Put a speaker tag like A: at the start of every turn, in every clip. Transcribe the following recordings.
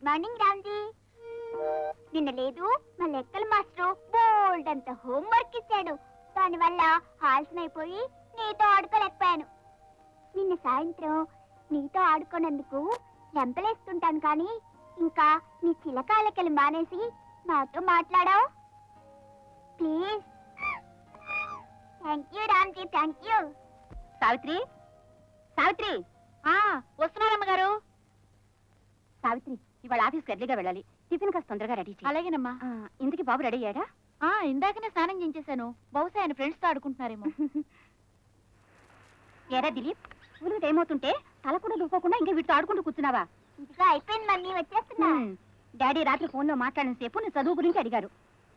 A: Good morning Ramji. నిన్న లేదు మా లెక్కల మాస్టర్ బోల్డ్ అంత హోంవర్క్ ఇచ్చాడు. దానివల్ల ఆలస్యమైపోయి నీతో ఆడుకోలేకపోయాను. నిన్న సాయంత్రం నీతో ఆడుకోనందుకు లెంపలేస్తుంటాను, కానీ ఇంకా నీ చిలకాలకెళ్ళి మానేసి నాతో మాట్లాడావు. Please. Thank you Ramji, thank you.
B: Savitri, Savitri.
A: వస్తున్నారమ్మ గారు.
B: సావిత్రి, ఇవాళ ఆఫీస్కి ఎర్లీగా వెళ్ళాలి. టిఫిన్ కాస్త తొందరగా రెడీ చేయి.
A: అలాగేనమ్మా.
B: ఇందుకి బాబు రెడీ అయ్యాడా?
A: ఇందాకనే స్నానం చేయించేశాను. బహుశా ఆయన ఫ్రెండ్స్ తో ఆడుకుంటున్నారేమో.
B: ఏరా దిలీప్, స్కూల్కి టైం అవుతుంటే తల కూడా దుక్కోకుండా ఇంకా వీటితో ఆడుకుంటూ కూర్చున్నావా?
A: ఇంకా అయిపోయింది మమ్మీ, వచ్చేస్తున్నా.
B: డాడీ రాత్రి ఫోన్లో మాట్లాడిన సేపు నీ చదువు గురించి అడిగారు.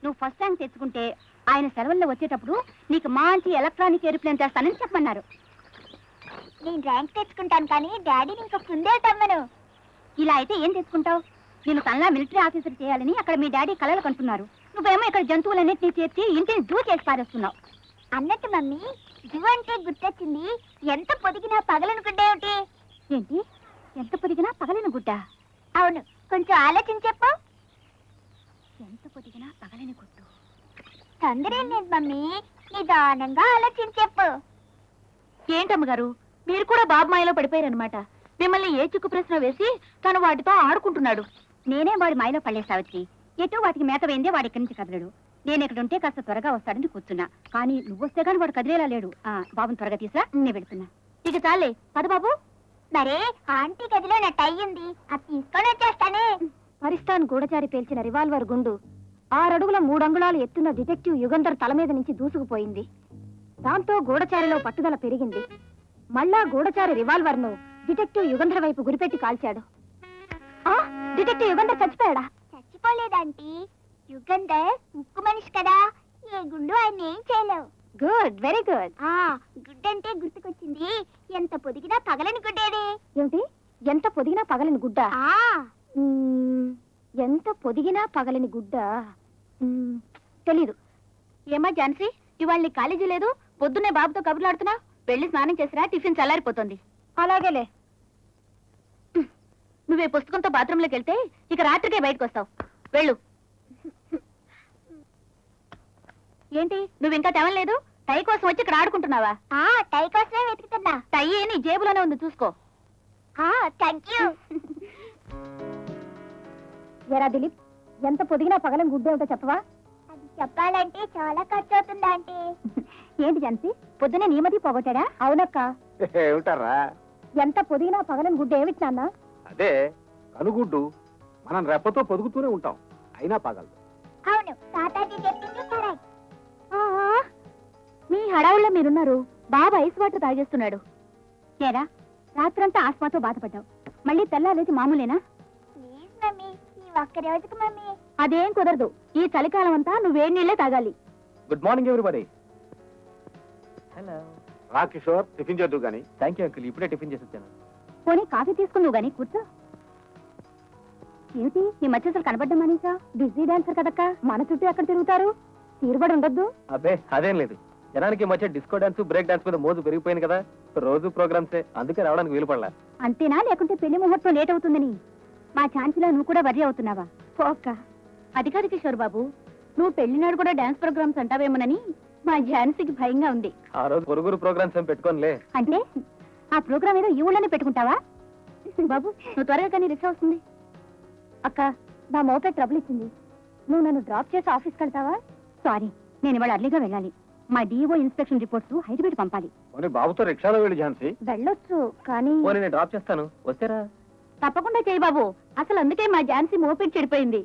B: నువ్వు ఫస్ట్ ర్యాంక్ తెచ్చుకుంటే ఆయన సెలవుల్లో వచ్చేటప్పుడు నీకు మంచి ఎలక్ట్రానిక్ ఏరోప్లేన్ చేస్తానని చెప్పమన్నారు.
A: నేను ర్యాంక్ తెచ్చుకుంటాను, కానీ డాడీని ఇంకా ముందే తమ్మను.
B: ఇలా అయితే ఏం తెచ్చుకుంటావు? నేను తనలా మిలిటరీ ఆఫీసర్ చేయాలని అక్కడ మీ డాడీ కలలు కంటున్నారు. నువ్వేమో ఇక్కడ జంతువులన్నింటినీ చేర్చి ఇంటిని జూ చేసి పారేస్తున్నావు.
A: అన్నట్టు మమ్మీ, జూ అంటే గుర్తొచ్చింది. ఎంత పొదిగినా పగలనుకుంటేమిటి?
B: ఏంటి, ఎంత పొదిగినా పగలిన గుడ్డ?
A: అవును, కొంచెం ఆలోచించి చెప్పు.
B: ఎంత పొదిగినా పగలిన గుడ్డు.
A: తొందర ఏం లేదు మమ్మీ, నిదానంగా ఆలోచించి చెప్పు.
C: ఏంటమ్మగారు, మీరు కూడా బాబు మాయలో పడిపోయారనమాట. మిమ్మల్ని ఏ చిక్కు ప్రశ్న వేసి తను వాటితో ఆడుకుంటున్నాడు.
B: నేనే వాడి మాయలో పడలే సావిత్రి. ఎటు వాటికి మేత వేయిందే వాడి ఇక్కడి నుంచి కదలడు. నేను ఇక్కడ ఉంటే కాస్త త్వరగా వస్తాడని కూర్చున్నా, కానీ నువ్వు వస్తే కానీ వాడు కదిలేలా లేడు. బాబుని త్వరగా తీసురా, నేను వెళ్తున్నా.
C: ఇక చాలే పద బాబు.
A: మరే ఆంటీ గదిలో నా టై ఉంది, అది తీసుకొని వచ్చేస్తానే.
B: పరిస్థాన్ గూఢచారి పేల్చిన రివాల్వర్ గుండు 6 అడుగుల 3 అంగుళాలు ఎత్తున్న డిటెక్టివ్ యుగంధర్ తల మీద నుంచి దూసుకుపోయింది. దాంతో గూఢచారిలో పట్టుదల పెరిగింది. మళ్ళా గూఢచారి రివాల్వర్ ను డిటెక్టివ్ యుగంధర్ వైపు గురిపెట్టి కాల్చాడు. డిటెక్టివ్ యుగంధర్ చచ్చిపోయాడా?
A: చచ్చిపోలేదంటీ. యుగంధర్ ఉక్కు మనిషి కదా, ఏ గుండు ఆయన ఏం చేయలేవు.
B: Good, very good.
A: గుడ్డంటే గుర్తుకొచ్చింది. ఎంత పొదిగినా పగలని గుడ్డేది.
B: ఏమిటి, ఎంత పొదిగినా పగలని గుడ్డ? ఎంత పొదిగినా పగలని గుడ్డ తెలీదు.
C: ఏమా ఝాన్సీ, ఇవాళ నీ కాలేజీ లేదు, పొద్దున్నే బాబుతో కబుర్లాడుతున్నావు. వెళ్ళి స్నానం చేసిరా, టిఫిన్ చల్లారిపోతుంది.
B: అలాగేలే.
C: నువ్వే పుస్తకంతో బాత్రూంలోకి వెళ్తే ఇక రాత్రికే బయటకు వస్తావు. వెళ్ళు. ఏంటి, నువ్వు ఇంకా తెవలేదు? టై కోసం వచ్చి ఇక్కడ ఆడుకుంటున్నావా?
A: టై కోసమే వెతుకుతున్నా.
C: టై నీ జేబులోనే ఉంది, చూసుకో.
A: Thank you.
B: ఎరా దిలీప్, ఎంత పొదిగినా పగలని గుడ్డ ఏమిటో చెప్పవా?
A: అది చెప్పాలంటే చాలా ఖర్చు అవుతుంది ఆంటీ.
B: ఏంటి ఝాన్సీ, పొద్దునే నీమది పోగొట్టాడా? అవునక్క.
D: ఏమిటారా?
B: ఎంత పొదిగినా పగలని గుడ్డ ఏమిటి నాన్న?
D: అదే కనుగుడ్డు. మనం రెప్పతో పొదుగుతూనే ఉంటాం, అయినా పగలదు.
A: అవును, తాతాజీ చెప్పింది కరెక్ట్.
C: మీ హడావుల్లో మీరున్నారు. బాబు ఐస్ వాటర్ తాగేస్తున్నాడు.
B: ఏరా, రాత్రంతా ఆస్మాతో బాధపడ్డావు, మళ్ళీ తెల్లారేసి మామూలేనా?
A: ప్లీజ్ మమ్మీ, ఈ ఒక్క రోజుకు మమ్మీ.
C: అదేం కుదరదు. ఈ చలికాలం అంతా నువ్వేడి నీళ్లే తాగాలి.
D: Good morning everybody. హలో రా కిషోర్, టిఫిన్ చేద్దు గాని. థ్యాంక్ యూ అంకుల్, ఇప్పుడే టిఫిన్ చేసి వచ్చాను.
B: పోనీ కాఫీ తీసుకున్నావు గానీ కూర్చో. ఏమిటి, ఈ మధ్య అసలు కనబడ్డం మనీసా? బిజీ డాన్సర్ కదక్క, మన చుట్టూ ఎక్కడ తిరుగుతారు? తీరుబడి ఉండొద్దు.
D: అబ్బే అదేం లేదు, జనానికి మధ్య డిస్కో డాన్స్ బ్రేక్ డాన్స్ మీద మోజు పెరిగిపోయింది కదా, రోజు ప్రోగ్రామ్సే, అందుకే రావడానికి వీలు పడలా.
B: అంతేనా, లేకుంటే పెళ్లి ముహూర్తం లేట్ అవుతుందని మా ఛాన్సీలో నువ్వు కూడా వర్రీ అవుతున్నావా? పోక్క.
C: అది కాదు కిషోర్ బాబు, నువ్వు పెళ్లినాడు కూడా డాన్స్ ప్రోగ్రామ్స్ అంటావేమోనని మా ఝాన్సీకి భయంగా ఉంది.
D: ఆ రోజు పొరుగురు ప్రోగ్రామ్స్ ఏం పెట్టుకోనిలే.
B: అంటే ఆ ప్రోగ్రామ్ ఏదో ఈ ఊళ్ళోనే పెట్టుకుంటావా?
C: బాబు, నువ్వు త్వరగా కానీ రిక్షా వస్తుంది.
B: అక్క, నా మోపే ట్రబుల్ ఇచ్చింది, నువ్వు నన్ను డ్రాప్ చేసి ఆఫీస్కి వెళ్తావా? సారీ, నేను ఇవాళ అర్లీగా వెళ్ళాలి. మా డిఓ ఇన్స్పెక్షన్ రిపోర్ట్స్ హైదరాబాద్ పంపాలి.
D: బాబుతో రిక్షాలో వెళ్ళి ఝాన్సీ.
B: వెళ్ళొచ్చు, కానీ
D: నేను డ్రాప్ చేస్తాను, వస్తేరా?
C: తప్పకుండా చేయి బాబు, అసలు అందుకే మా ఝాన్సీ మోపెట్ చెడిపోయింది.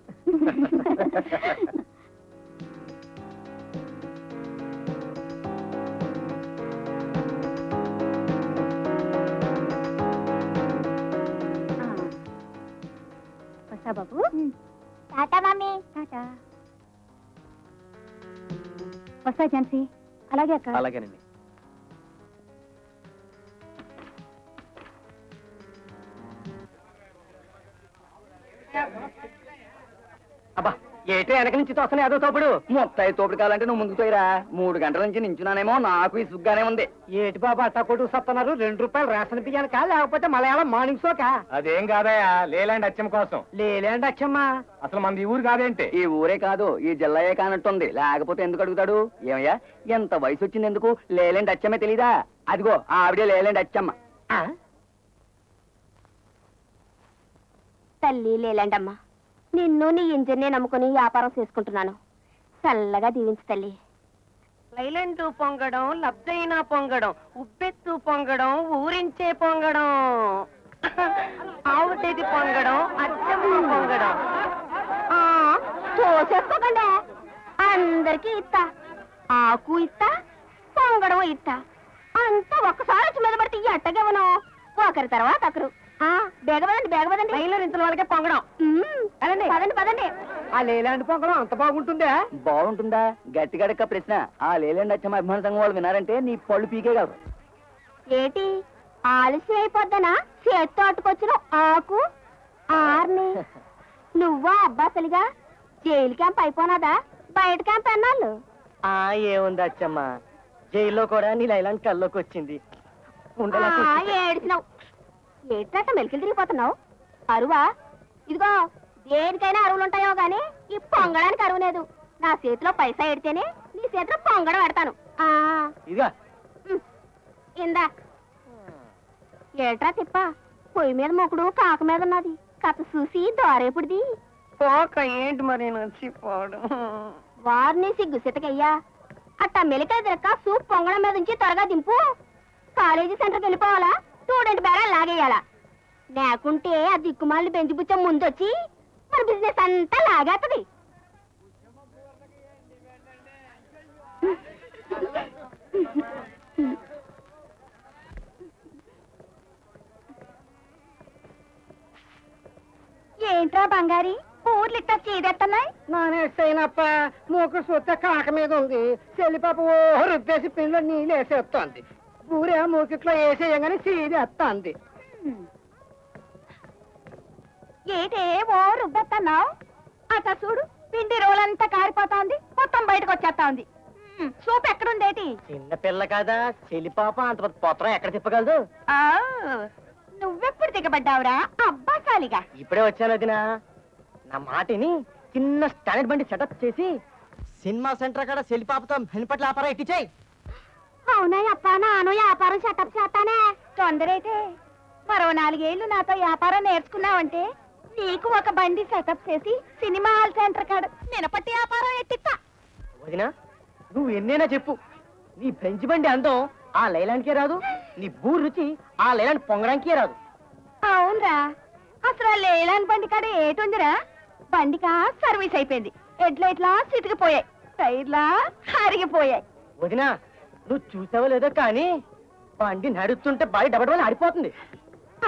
B: వస్తా బాబు.
A: Tata mummy.
B: టాటా. వస్తా ఝాన్సీ. అలాగే అక్క.
D: అలాగేనండి. అబ్బా
E: ఏటో వెనక నుంచి తోస్తాను ఏదో తోపుడు మొత్తం తోపుడు కావాలంటే నువ్వు ముందుకు పోయిరా 3 గంటల నుంచి నించున్నానేమో నాకు ఈ సుగ్గానే ఉంది.
F: ఏటి బాబు అట్టా కొట్టుకు సత్తన్నారు ₹2 రేషన్ బియ్యానికా లేకపోతే మలయాళం మార్నింగ్ షోకా?
D: అదేం కాదయా లేలాండ్ అచ్చం కోసం.
F: లేలేండి అచ్చమ్మా.
D: అసలు మనది ఈ ఊరు కాదేంటి?
E: ఈ ఊరే కాదు ఈ జిల్లాయే కానట్టుంది, లేకపోతే ఎందుకు అడుగుతాడు? ఏమయ్యా ఎంత వయసు వచ్చింది ఎందుకు లేలేండి అచ్చమ్మే తెలీదా? అదిగో ఆవిడే లేలేండి అచ్చమ్మ.
B: తల్లి లేలండమ్మా, నిన్ను నీ ఇంజన్నే నమ్ముకుని వ్యాపారం చేసుకుంటున్నాను. చల్లగా దీవించు తల్లి.
F: లైలంటూ పొంగడం, లబ్ధైనా పొంగడం, ఉబ్బెత్తు పొంగడం, ఊరించే పొంగడం, ఆవుటేది పొంగడం, అచ్చమ్మ పొంగడం.
B: చూసేసుకోకండి, అందరికీ ఇస్తా. ఆకు ఇస్తా, పొంగడం ఇస్తా. అంతా ఒక్కసారి వచ్చి మీద పడితే ఎట్టగేవను ఒకరి తర్వాత ఒకరు. బేగవదండి బేగవదండి,
F: రైలు ఇంతల వాళ్ళకే పొంగడం.
B: పదండి పదండి పదండి.
F: ఆ లేలాంటి పొంగడం అంత బాగుంటుందా?
E: బాగుంటుందా? గట్టిగడక్క ప్రశ్న. ఆ లేలేండి అచ్చమ్మ అభిమాన సంఘం వాళ్ళు వినారంటే నీ పళ్ళు పీకేయగలరు.
B: ఏటి ఆలస్యం అయిపోద్దనా చేత్తో అట్టుకొచ్చిన ఆకు ఆర్ని? నువ్వా అబ్బాసలిగా జైలు క్యాంప్ అయిపోనాదా? బయట క్యాంప్ అన్నాళ్ళు.
F: ఏముంది అచ్చమ్మ, జైల్లో కూడా నీ లైలాంటి కల్లోకి వచ్చింది.
B: ఏడిచినావు ఏటట్ట మెలికలు తిరిగిపోతున్నావు. అరువా? ఇదిగో దేనికైనా అరువులుంటాయో గాని ఈ పొంగడానికి అరువు లేదు. నా చేతిలో పైసా ఎడితేనే నీ చేతిలో పొంగడం పెడతాను.
F: ఇదిగా
B: ఇందా ఏట్రా తిప్ప, పొయ్యి మీద మొక్కుడు కాక మీద ఉన్నది. కథ చూసి దోరేపుడిది.
F: పోక ఏంటి మరి నచ్చిపోవడం?
B: వారిని సిగ్గు సితకయ్యా. అట్టా మెలికలు తిరక్క సూప్ పొంగడం మీద నుంచి త్వరగా దింపు. కాలేజీ సెంటర్కి వెళ్ళిపోవాలా? స్టూడెంట్ బేరా లాగేయాలా? లేకుంటే ఆ దిక్కుమాలి బెంచి బుచ్చం ముందొచ్చి మన బిజినెస్ అంతా లాగేస్తుంది. ఏంట్రా బంగారి, ఊర్లు ఇట్టా చీదెత్తన్నాయి?
F: నానేస్తేనప్ప మూకు సొత్త కాక మీద ఉంది. చెల్లిపాప ఓ రుద్దేసి పిల్ల నీళ్ళు వేసేస్తోంది. ఊరే మూకిట్లో వేసేయంగానే చీదేస్తోంది.
B: ఏటే ఓ రుబ్బెత్తన్నావు? అట్లా చూడు, పిండి రోలంతా కారిపోతాంది, మొత్తం బయటకు వచ్చేస్తా ఉంది. సూప్ ఎక్కడుందేటి?
F: చిన్న పిల్ల కదా చెల్లిపాప, అంత పొత్రం ఎక్కడ తిప్పగలదు?
B: నువ్వెప్పుడు దిగబడ్డావురా అబ్బాసాలిగా?
F: ఇప్పుడే వచ్చాను వదినా. నా మాటిని చిన్న స్టాండర్డ్ బండి సెటప్ చేసి సినిమా సెంటర్ కాడ చెల్లిపాపతో వెనుపట్ల వ్యాపారం ఎట్టించాయి.
B: అవునా అప్ప, నాను వ్యాపారం సెటప్ చేస్తానే. తొందరైతే మరో 4 ఏళ్ళు నాతో వ్యాపారం నేర్చుకున్నావంటే నీకు ఒక బండి సెటప్ చేసి సినిమా హాల్ సెంటర్ కాడ నిలపట్టి వ్యాపారం ఎట్టిస్తా.
F: వదినా నువ్వు ఎన్నైనా చెప్పు, నీ ఫ్రెంచ్ బండి అందం ఆ లైలాండ్కే రాదు, నీ బూరు రుచి ఆ లైలాండ్ పొంగడానికే రాదు.
B: అవునరా, అసలు ఆ లేలాన్ బండి కాడ ఏటుందిరా? బండికా సర్వీస్ అయిపోయింది, ఎడ్లైట్లా చితికిపోయాయి, టైర్లా అరిగిపోయాయి.
F: వదినా నువ్వు చూసావో లేదో కానీ బండి నడుస్తుంటే బాడీ డబడబడి ఆడిపోతుంది.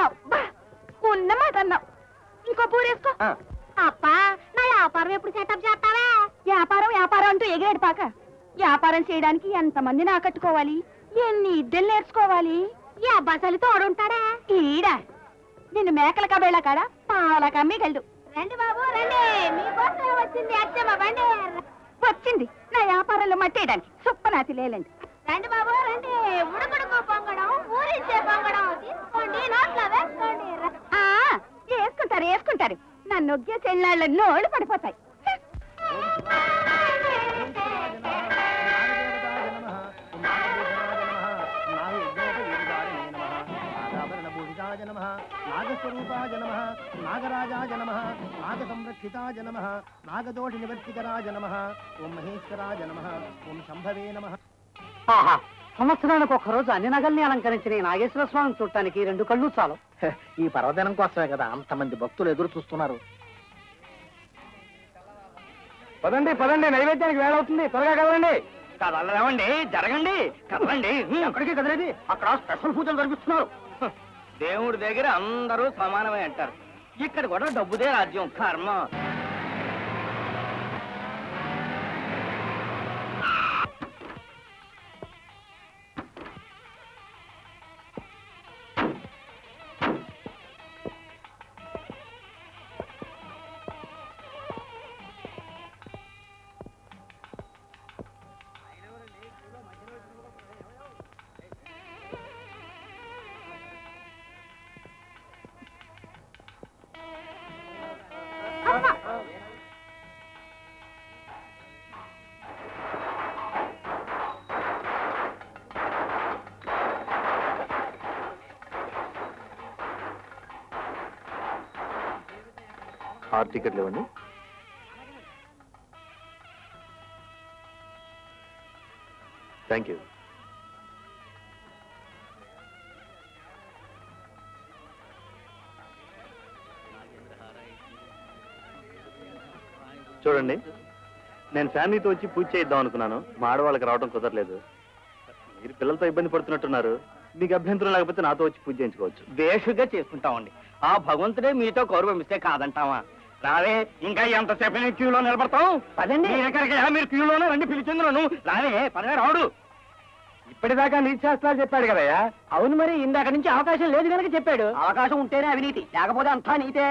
B: అబ్బా, ఉన్నమాట అన్నావు. ఇంకో పూరేసుకో. అప్పా, నా వ్యాపారం ఎప్పుడు సెటప్ చేస్తావా? వ్యాపారం వ్యాపారం అంటూ ఎగిరేడు పాక. వ్యాపారం చేయడానికి ఎంతమందిని ఆకట్టుకోవాలి, ఎన్ని ఇద్దరు నేర్చుకోవాలి. ఈ అబ్బాసలి తోడుంటాడా? ఈడా నిన్ను మేకల కబేళ కాడ పాల కమ్మిగలడు. రండి బాబు రండి, మీకోసమే వచ్చింది అచ్చమ్మ బండి. వచ్చింది నా వ్యాపారంలో మట్టేయడానికి సుప్పనాతి లేలండి. రండి బాబు రండి, ఉడుకుడుకు పొంగడం, ఊరించే పొంగడం తీసుకోండి, నోట్లో వేసుకోండి. వేసుకుంటారు వేసుకుంటారు, నా నొగ్గే చెల్లాళ్ళ నోళ్ళు పడిపోతాయి.
G: నాగస్వరూపాయ నమః, నాగరాజాయ నమః, నాగ సంరక్షితాయ నమః, నాగదోష నివర్తికరాయ నమః, ఓం మహేశ్వరాయ నమః, ఓం శంభవే నమః.
F: సంవత్సరానికి ఒక్కరోజు అన్ని నగల్ని అలంకరించిన ఈ నాగేశ్వర స్వామిని చూడటానికి 2 కళ్ళు చాలు.
G: ఈ పర్వదినం కోసమే కదా అంతమంది భక్తులు ఎదురు చూస్తున్నారు.
D: పదండి పదండి, నైవేద్యానికి వేళవుతుంది, త్వరగా కదలండి.
E: కదలరేమండి, జరగండి, కదలండి.
G: ఎక్కడికి కదలేది, అక్కడ స్పెషల్ పూజలు జరిపిస్తున్నారు.
E: దేవుడి దగ్గర అందరూ సమానమే అంటారు, ఇక్కడ కూడా డబ్బుదే రాజ్యం. కర్మ.
D: 6 టికెట్లు ఇవ్వండి. Thank you. చూడండి, నేను ఫ్యామిలీతో వచ్చి పూజ చేద్దాం అనుకున్నాను. మా ఆడవాళ్ళకి రావడం కుదరలేదు. మీరు పిల్లలతో ఇబ్బంది పడుతున్నట్టున్నారు. మీకు అభ్యంతరం లేకపోతే నాతో వచ్చి పూజ చేయించుకోవచ్చు.
E: బేషుగా చేసుకుంటామండి. ఆ భగవంతుడే మీతో కౌరు ఇస్తే కాదంటావా? రావే, ఇంకా ఎంతసేపు క్యూలో నిలబడతాం? పదండి. మీరు క్యూలోనే రండి, పిలిచిందును. రావే, పదవే రావుడు.
D: ఇప్పటిదాకా నీతి శాస్త్రాలు చెప్పాడు కదయ్యా.
F: అవును, మరి ఇందాక నుంచి అవకాశం లేదు కనుక చెప్పాడు.
E: అవకాశం ఉంటేనే అవినీతి, లేకపోతే అంతా నీతే.